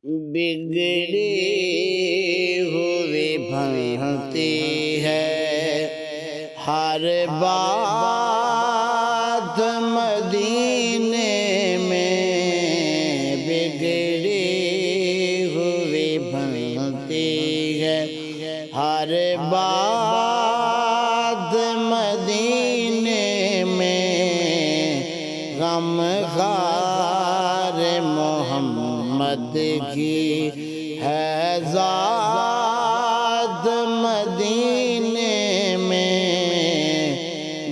بگڑی ہوئی بنتی ہے ہر بات مدینے میں، بگڑی ہوئی بنتی ہے ہر بات مدینے میں، غم خار محمد کی ہے ذات مدینے میں،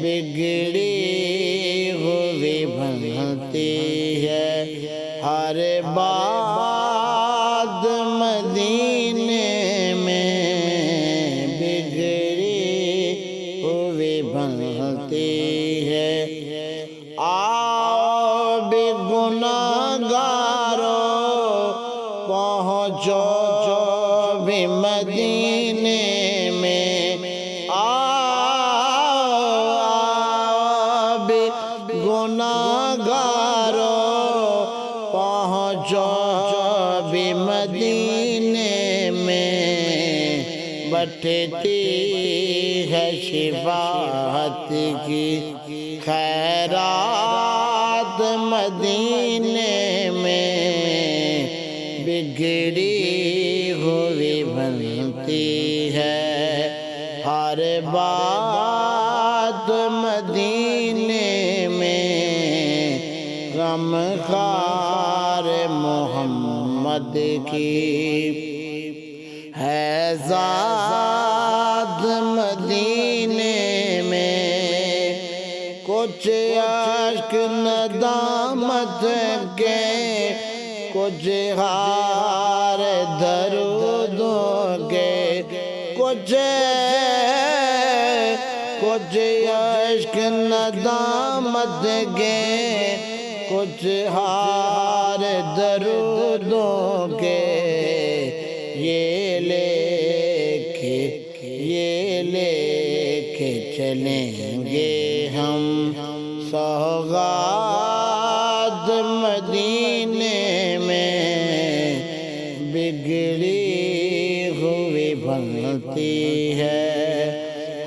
بگڑی ہوئی بنتی ہے ہر بات مدینے میں، بگڑی ہوئی بنتی ہے۔ آؤ بھی گناہگارو پہنچو بھی مدینے میں، آؤ بھی گناہگارو پہنچو بھی مدینے میں، بٹھتی ہے شفاعت کی خیرات مدینے میں، بگڑی ہوئی بنتی ہے ہر بات مدینے میں، غم خار محمد کی ہے ذات مدینے میں، کچھ اشک ندامت کے، کچھ ہار درودوں کے، کچھ اشک ندامت کے، کچھ ہار درودوں کے، یہ لے کے چلیں گے ہم سوغات مدینے میں، بگڑی ہوئی بنتی ہے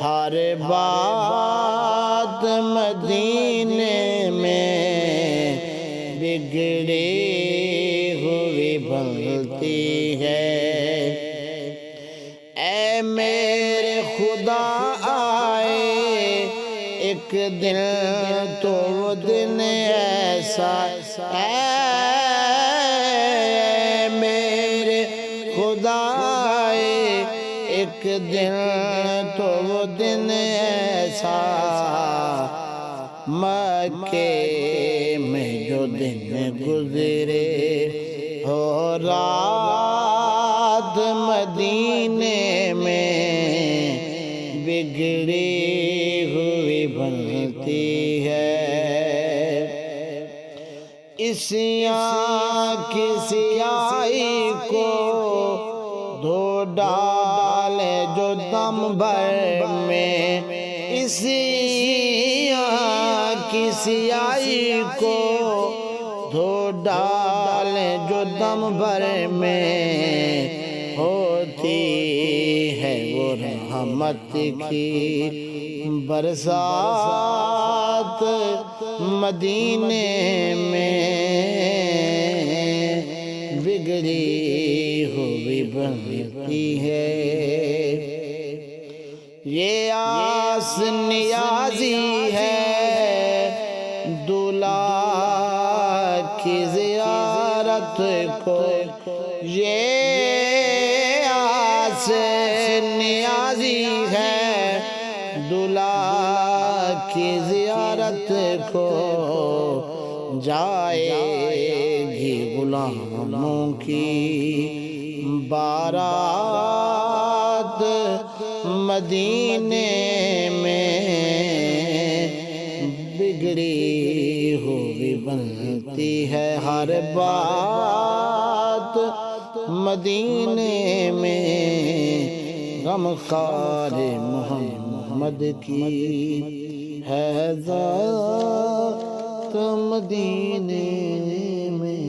ہر بات مدینے میں، بگڑی ہوئی بنتی ہے۔ اے میرے خدا آئے ایک دن تو وہ دن ایسا، اے میرے خدا آئے ایک دن تو وہ دن ایسا، مکے میں جو دن گزرے ہو رات مدینے میں، بگڑی ہوئی بنتی ہے۔ اس کی سیاہی کو دھو ڈالے جو دم بھر میں، اس کی سیاہی کو دھو ڈالے جو دم بھر میں، ہوتی ہے وہ رحمت کی برسات مدینے میں، بگڑی ہوئی بنتی ہے۔ یہ آس نیازی ہے دلہا کی زیارت کو، یہ آس نیازی ہے دلہا کی زیارت کو، جائے گی غلاموں کی بارات مدینے میں، بگڑی ہوئی بنتی ہے ہر بات مدینے میں، غم خار محمد کی ہے ذات مدینے میں۔